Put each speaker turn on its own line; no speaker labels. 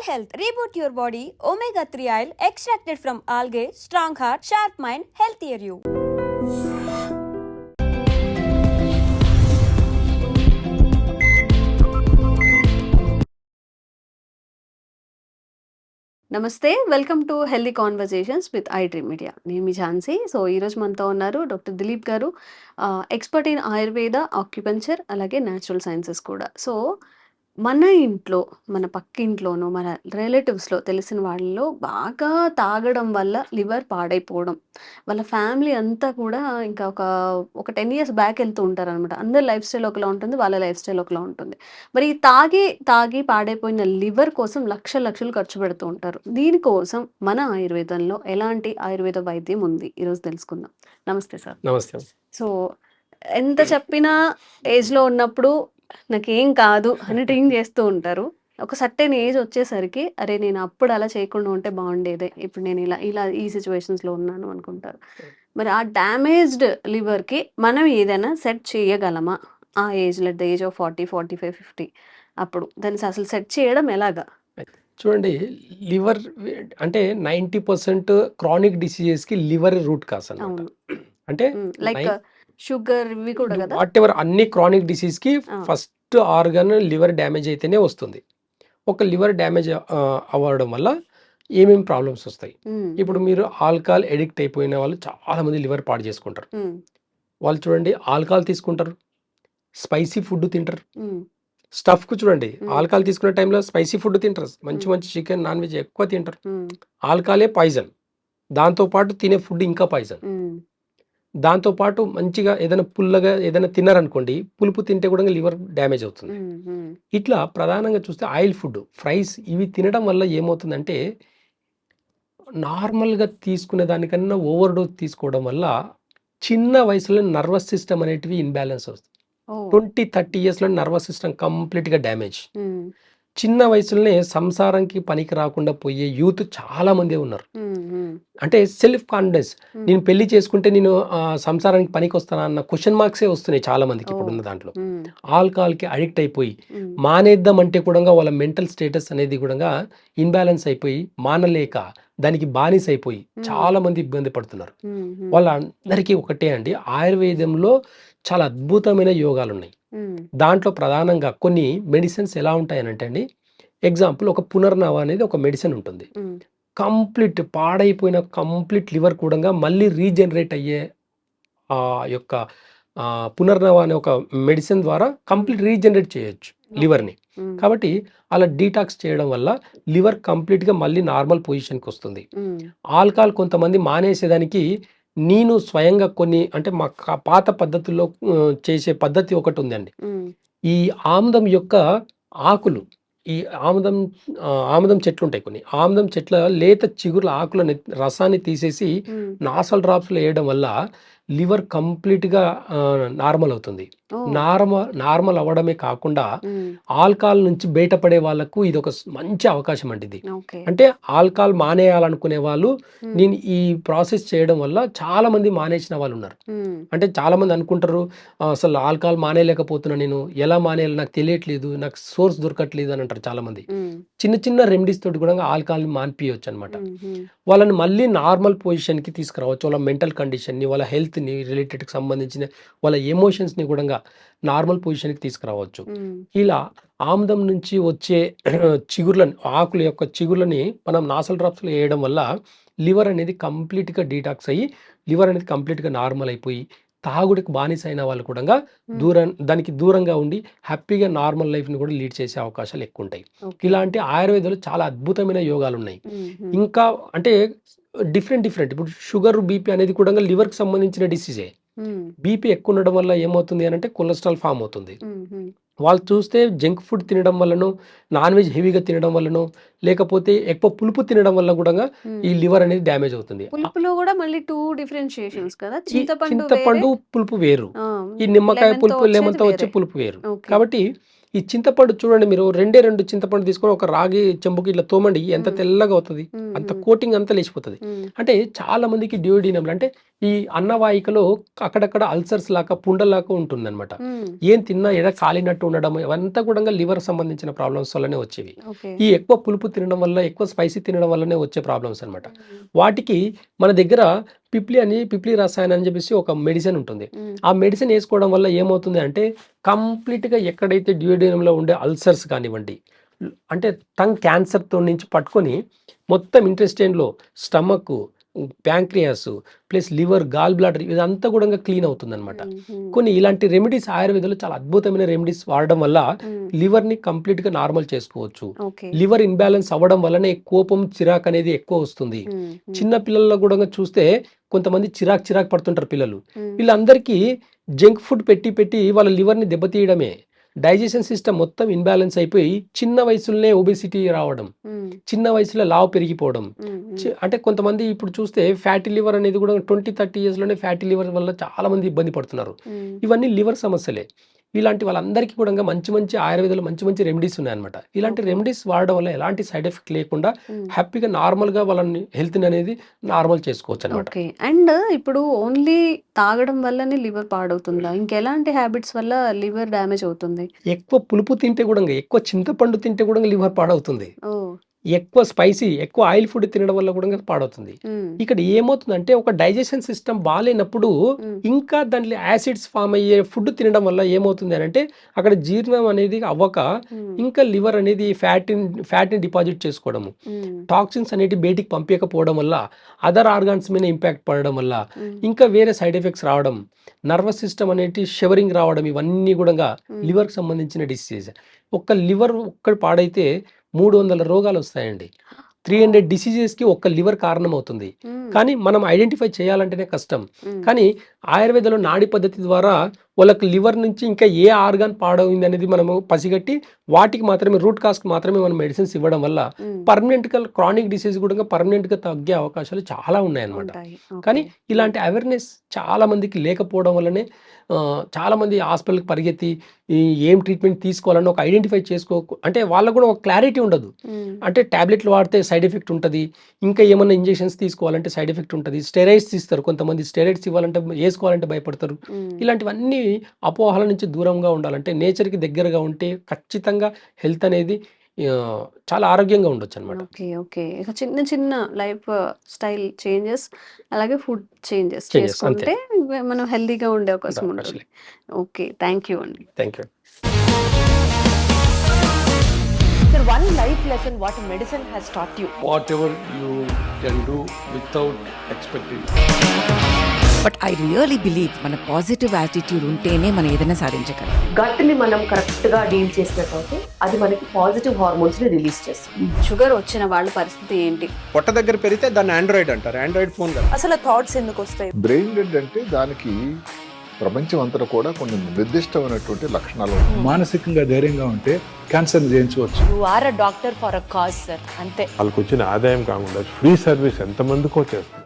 health. Reboot your body. Omega 3 oil extracted from algae. Strong heart, sharp mind, healthier you.
నమస్తే, welcome to healthy conversations with I dream media. నేను మీ Jhansi. So ఈరోజు మనతో ఉన్నారు doctor Dilip గారు, expert in Ayurveda, acupuncture, అలాగే natural sciences కూడా. So మన ఇంట్లో, మన పక్కింట్లోనూ, మన రిలేటివ్స్లో తెలిసిన వాళ్ళలో బాగా తాగడం వల్ల లివర్ పాడైపోవడం, వాళ్ళ ఫ్యామిలీ అంతా కూడా ఇంకా ఒక 10 ఇయర్స్ బ్యాక్ వెళ్తూ ఉంటారనమాట. అందరి లైఫ్ స్టైల్ ఒకలా ఉంటుంది, వాళ్ళ లైఫ్ స్టైల్ ఒకలా ఉంటుంది. మరి ఈ తాగి పాడైపోయిన లివర్ కోసం లక్షలు ఖర్చు పెడుతూ ఉంటారు. దీనికోసం మన ఆయుర్వేదంలో ఎలాంటి ఆయుర్వేద వైద్యం ఉంది, ఈరోజు తెలుసుకుందాం. నమస్తే సార్.
నమస్తే.
సో ఎంత చెప్పినా ఏజ్లో ఉన్నప్పుడు నాకేం కాదు అని డ్రింక్ చేస్తూ ఉంటారు. ఒక సర్టెన్ ఏజ్ వచ్చేసరికి అరే నేను అప్పుడు అలా చేయకుండా ఉంటే బాగుండేదే, ఇప్పుడు నేను ఇలా ఈ సిచ్యువేషన్స్లో ఉన్నాను అనుకుంటారు. మరి ఆ డ్యామేజ్డ్ లివర్కి మనం ఏదైనా సెట్ చేయగలమా? ఆ ఏజ్లో, అట్ ద ఏజ్ ఆఫ్ 40, 45, 50 అప్పుడు దాన్ని అసలు సెట్ చేయడం ఎలాగా?
చూడండి, లివర్ అంటే 90% క్రానిక్ డిసీజెస్కి లివర్ రూట్ కాస్ అనమాట.
అవును.
అంటే
లైక్ షుగర్ ఇవి కూడా కదా.
వాట్ ఎవర్ అన్ని క్రానిక్ డిసీజ్కి ఫస్ట్ ఆర్గన్ లివర్ డ్యామేజ్ అయితేనే వస్తుంది. ఒక లివర్ డ్యామేజ్ అవ్వడం వల్ల ఏమేమి ప్రాబ్లమ్స్ వస్తాయి. ఇప్పుడు మీరు ఆల్కహాల్ ఎడిక్ట్ అయిపోయిన వాళ్ళు చాలా మంది లివర్ పాడు చేసుకుంటారు. వాళ్ళు చూడండి, ఆల్కహాల్ తీసుకుంటారు, స్పైసీ ఫుడ్ తింటారు. స్టఫ్కు చూడండి, ఆల్కహాల్ తీసుకునే టైంలో స్పైసీ ఫుడ్ తింటారు, మంచి చికెన్, నాన్ వెజ్ ఎక్కువ తింటారు. ఆల్కహాలే పాయిజన్, దాంతోపాటు తినే ఫుడ్ ఇంకా పాయిజన్. దాంతోపాటు మంచిగా ఏదైనా పుల్లగా ఏదైనా తిన్నారనుకోండి, పులుపు తింటే కూడా లివర్ డ్యామేజ్ అవుతుంది. ఇట్లా ప్రధానంగా చూస్తే ఆయిల్ ఫుడ్, ఫ్రైస్ ఇవి తినడం వల్ల ఏమవుతుందంటే నార్మల్గా తీసుకునే దానికన్నా ఓవర్ డోస్ తీసుకోవడం వల్ల చిన్న వయసులో నర్వస్ సిస్టమ్ అనేటివి ఇన్బ్యాలెన్స్ వస్తుంది. 20-30 ఇయర్స్లో నర్వస్ సిస్టమ్ కంప్లీట్గా డ్యామేజ్. చిన్న వయసులోనే సంసారానికి పనికి రాకుండా పోయే యూత్ చాలా మంది ఉన్నారు. అంటే సెల్ఫ్ కాన్ఫిడెన్స్, నేను పెళ్లి చేసుకుంటే నేను సంసారానికి పనికి వస్తానా అన్న క్వశ్చన్ మార్క్సే వస్తున్నాయి చాలా మందికి ఇప్పుడున్న దాంట్లో. ఆల్కహాల్కి అడిక్ట్ అయిపోయి మానేద్దాం అంటే కూడా వాళ్ళ మెంటల్ స్టేటస్ అనేది కూడా ఇన్బ్యాలెన్స్ అయిపోయి మానలేక దానికి బానిస అయిపోయి చాలా మంది ఇబ్బంది పడుతున్నారు. వాళ్ళందరికీ ఒకటే అండి, ఆయుర్వేదంలో చాలా అద్భుతమైన యోగాలు ఉన్నాయి. దాంట్లో ప్రధానంగా కొన్ని మెడిసిన్స్ ఎలా ఉంటాయనంటే అండి, ఎగ్జాంపుల్ ఒక పునర్నవ అనేది ఒక మెడిసిన్ ఉంటుంది. కంప్లీట్ పాడైపోయిన కంప్లీట్ లివర్ కూడా మళ్ళీ రీజనరేట్ అయ్యే ఆ యొక్క పునర్నవ అనే ఒక మెడిసిన్ ద్వారా కంప్లీట్ రీజనరేట్ చేయొచ్చు లివర్ని. కాబట్టి అలా డీటాక్స్ చేయడం వల్ల లివర్ కంప్లీట్గా మళ్ళీ నార్మల్ పొజిషన్కి వస్తుంది. ఆల్కహాల్ కొంతమంది మానేసేదానికి నేను స్వయంగా కొన్ని అంటే మా పాత పద్ధతుల్లో చేసే పద్ధతి ఒకటి ఉందండి. ఈ ఆముదం యొక్క ఆకులు, ఈ ఆముదం చెట్లు ఉంటాయి కొన్ని, ఆముదం చెట్ల లేత చిగురుల ఆకుల రసాన్ని తీసేసి నాసల్ డ్రాప్స్లో వేయడం వల్ల లివర్ కంప్లీట్గా నార్మల్ అవుతుంది. నార్మల్ అవ్వడమే కాకుండా ఆల్కహాల్ నుంచి బయటపడే వాళ్ళకు ఇది ఒక మంచి అవకాశం అండి. ఇది అంటే ఆల్కహాల్ మానేయాలనుకునే వాళ్ళు నేను ఈ ప్రాసెస్ చేయడం వల్ల చాలా మంది మానేసిన వాళ్ళు ఉన్నారు. అంటే చాలా మంది అనుకుంటారు, అసలు ఆల్కహాల్ మానేయలేకపోతున్నా, నేను ఎలా మానేయాలి నాకు తెలియట్లేదు, నాకు సోర్స్ దొరకట్లేదు అని అంటారు చాలా మంది. చిన్న రెమెడీస్ తోటి కూడా ఆల్కహాల్ని మాన్పియొచ్చు అనమాట. వాళ్ళని మళ్ళీ నార్మల్ పొజిషన్కి తీసుకురావచ్చు. వాళ్ళ మెంటల్ కండిషన్ని, వాళ్ళ హెల్త్ని రిలేటెడ్కి సంబంధించిన వాళ్ళ ఎమోషన్స్ని కూడా నార్మల్ పొజిషన్కి తీసుకురావచ్చు. ఇలా ఆముదం నుంచి వచ్చే చిగుర్లని, ఆకుల యొక్క చిగుర్లని మనం నాసల్ డ్రాప్స్లో వేయడం వల్ల లివర్ అనేది కంప్లీట్గా డీటాక్స్ అయ్యి లివర్ అనేది కంప్లీట్గా నార్మల్ అయిపోయి తాగుడికి బానిస అయిన వాళ్ళు కూడా దానికి దూరంగా ఉండి హ్యాపీగా నార్మల్ లైఫ్ని కూడా లీడ్ చేసే అవకాశాలు ఎక్కువ ఉంటాయి. ఇలాంటి ఆయుర్వేదంలో చాలా అద్భుతమైన యోగాలు ఉన్నాయి. ఇంకా అంటే డిఫరెంట్ ఇప్పుడు షుగర్, బీపీ అనేది కూడా లివర్కి సంబంధించిన డిసీజే. బీపీ ఎక్కువ ఉండడం వల్ల ఏమవుతుంది అని అంటే కొలెస్ట్రాల్ ఫామ్ అవుతుంది. వాళ్ళు చూస్తే జంక్ ఫుడ్ తినడం వల్లనో, నాన్ వెజ్ హెవీగా తినడం వల్లనో, లేకపోతే ఎక్కువ పులుపు తినడం వల్ల కూడా ఈ లివర్ అనేది డ్యామేజ్ అవుతుంది.
పులుపులో కూడా మళ్ళీ 2 డిఫరెన్షియేషన్స్ కదా.
చింతపండు పులుపు వేరు, ఈ నిమ్మకాయ పులుపు, లెమన్తో వచ్చే పులుపు వేరు. కాబట్టి ఈ చింతపండు చూడండి, మీరు 2 చింతపండు తీసుకొని ఒక రాగి చెంబుకి ఇట్లా తోమండి, ఎంత తెల్లగా అవుతుంది, అంత కోటింగ్ అంతా లేచిపోతుంది. అంటే చాలా మందికి డ్యూయోడినం అంటే ఈ అన్నవాహికలో అక్కడక్కడ అల్సర్స్ లాగా పుండలాగా ఉంటుందన్నమాట. ఏం తిన్నా ఎడ కాలినట్టు ఉండడం, ఇవంతా కూడా లివర్ సంబంధించిన ప్రాబ్లమ్స్ వల్లనే వచ్చేవి. ఈ ఎక్కువ పులుపు తినడం వల్ల, ఎక్కువ స్పైసీ తినడం వల్లనే వచ్చే ప్రాబ్లమ్స్ అనమాట. వాటికి మన దగ్గర పిప్లి రసాయనం అని చెప్పేసి ఒక మెడిసిన్ ఉంటుంది. ఆ మెడిసిన్ వేసుకోవడం వల్ల ఏమవుతుంది అంటే కంప్లీట్గా ఎక్కడైతే డ్యూయోడినంలో ఉండే అల్సర్స్ కానివ్వండి, అంటే టంగ్ క్యాన్సర్తో నుంచి పట్టుకొని మొత్తం ఇంటెస్టైన్లో stomach, pancreas plus liver, gall bladder ఇదంతా కూడా క్లీన్ అవుతుంది అనమాట. కొన్ని ఇలాంటి రెమెడీస్ ఆయుర్వేదంలో చాలా అద్భుతమైన రెమెడీస్ వాడడం వల్ల లివర్ని కంప్లీట్గా నార్మల్ చేసుకోవచ్చు. లివర్ ఇన్బ్యాలెన్స్ అవ్వడం వల్లనే కోపం, చిరాక్ అనేది ఎక్కువ వస్తుంది. చిన్న పిల్లల్లో కూడా చూస్తే కొంతమంది చిరాక్ పడుతుంటారు పిల్లలు. వీళ్ళందరికీ జంక్ ఫుడ్ పెట్టి వాళ్ళ లివర్ని దెబ్బతీయడమే. డైజెషన్ సిస్టమ్ మొత్తం ఇన్బ్యాలెన్స్ అయిపోయి చిన్న వయసులోనే ఒబెసిటీ రావడం, చిన్న వయసులో లావు పెరిగిపోవడం. అంటే కొంతమంది ఇప్పుడు చూస్తే ఫ్యాటీ లివర్ అనేది కూడా 20-30 yearsలోనే ఫ్యాటీ లివర్ వల్ల చాలా మంది ఇబ్బంది పడుతున్నారు. ఇవన్నీ లివర్ సమస్యలే. ఇలాంటి వాళ్ళందరికీ కూడా మంచి ఆయుర్వేదంలో మంచి రెమెడీస్ ఉన్నాయన్నమాట. ఇలాంటి రెమెడీస్ వాడడం వల్ల ఎలాంటి సైడ్ ఎఫెక్ట్ లేకుండా హ్యాపీగా నార్మల్గా వాళ్ళని హెల్త్ అనేది నార్మల్ చేసుకోవచ్చు అనమాట.
అండ్ ఇప్పుడు ఓన్లీ తాగడం వల్లనే లివర్ పాడవుతుందా? ఇంకెలాంటి హ్యాబిట్స్ వల్ల లివర్ డ్యామేజ్ అవుతుంది?
ఎక్కువ పులుపు తింటే కూడా, ఎక్కువ చింతపండు తింటే కూడా లివర్ పాడవుతుంది. ఎక్కువ స్పైసీ, ఎక్కువ ఆయిల్ ఫుడ్ తినడం వల్ల కూడా పాడవుతుంది. ఇక్కడ ఏమవుతుందంటే ఒక డైజెషన్ సిస్టమ్ బాగాలేనప్పుడు ఇంకా దాంట్లో యాసిడ్స్ ఫామ్ అయ్యే ఫుడ్ తినడం వల్ల ఏమవుతుంది అని అంటే అక్కడ జీర్ణం అనేది అవ్వక ఇంకా లివర్ అనేది ఫ్యాట్ని డిపాజిట్ చేసుకోవడము, టాక్సిన్స్ అనేవి బయటికి పంపించకపోవడం వల్ల, అదర్ ఆర్గాన్స్ మీద ఇంపాక్ట్ పడడం వల్ల ఇంకా వేరే సైడ్ ఎఫెక్ట్స్ రావడం, నర్వస్ సిస్టమ్ అనేది షివరింగ్ రావడం, ఇవన్నీ కూడా లివర్కి సంబంధించిన డిసీజ్. ఒక్క లివర్ ఒక్కటి పాడైతే 300 రోగాలు వస్తాయండి. 300 డిసీజెస్కి ఒక్క లివర్ కారణం అవుతుంది. కానీ మనం ఐడెంటిఫై చేయాలంటేనే కష్టం. కానీ ఆయుర్వేదంలో నాడి పద్ధతి ద్వారా వాళ్ళకి లివర్ నుంచి ఇంకా ఏ ఆర్గాన్ పాడైంది అనేది మనము పసిగట్టి వాటికి మాత్రమే, రూట్ కాస్కి మాత్రమే మనం మెడిసిన్స్ ఇవ్వడం వల్ల పర్మనెంట్గా క్రానిక్ డిసీజ్ కూడా పర్మనెంట్గా తగ్గే అవకాశాలు చాలా ఉన్నాయన్నమాట. కానీ ఇలాంటి అవేర్నెస్ చాలా మందికి లేకపోవడం వల్లనే చాలా మంది హాస్పిటల్కి పరిగెత్తి ఏం ట్రీట్మెంట్ తీసుకోవాలని ఒక ఐడెంటిఫై అంటే వాళ్ళకు కూడా ఒక క్లారిటీ ఉండదు. అంటే టాబ్లెట్లు వాడితే సైడ్ ఎఫెక్ట్ ఉంటుంది, ఇంకా ఏమన్నా ఇంజెక్షన్స్ తీసుకోవాలంటే సైడ్ ఎఫెక్ట్ ఉంటుంది, స్టెరాయిడ్స్ ఇస్తారు, కొంతమంది స్టెరాయిడ్స్ ఇవ్వాలంటే వేసుకోవాలంటే భయపడతారు. ఇలాంటివన్నీ అపోహల నుంచి దూరంగా ఉండాలంటే, నేచర్కి దగ్గరగా ఉంటే ఖచ్చితంగా హెల్త్ అనేది చాలా ఆరోగ్యంగా ఉండొచ్చు అనమాట.
ఓకే. చిన్న లైఫ్ స్టైల్ చేంజెస్, అలాగే ఫుడ్ చేంజెస్ చేసుకుంటే మనం హెల్తీగా ఉండే అవకాశం ఉంటుంది. ఓకే, థ్యాంక్ యూ అండి.
Thank you.
Sir, one life lesson what medicine has taught you.
Whatever you can do without expecting.
But I really believe మన పాజిటివ్ యాటిట్యూడ్ ఉంటేనే మనం ఏదైనా సాధించగలం.
గట్ని మనం కరెక్ట్గా డీల్ చేసినట్లయితే అది మనకి పాజిటివ్ హార్మోన్స్ని రిలీజ్ చేస్తుంది.
షుగర్ వచ్చిన వాళ్ళ పరిస్థితి ఏంటి?
పొట్ట దగ్గర పెరిగితే దాన్ని ఆండ్రాయిడ్ అంటారు, ఆండ్రాయిడ్ ఫోన్ కదా.
అసలు థాట్స్ ఎందుకు వస్తాయి?
బ్రెయిన్ డెడ్ అంటే దానికి ప్రపంచం అంతా కూడా కొన్ని నిర్దిష్టమైనటువంటి లక్షణాలు ఉంటాయి.
మానసికంగా ధైర్యంగా ఉంటే క్యాన్సర్ జయించవచ్చు.
You are a doctor for a cause sir, అంతే.
వాళ్ళకి వచ్చిన ఆదాయం కాకుండా ఫ్రీ సర్వీస్ ఎంతమందికో చేస్తారు.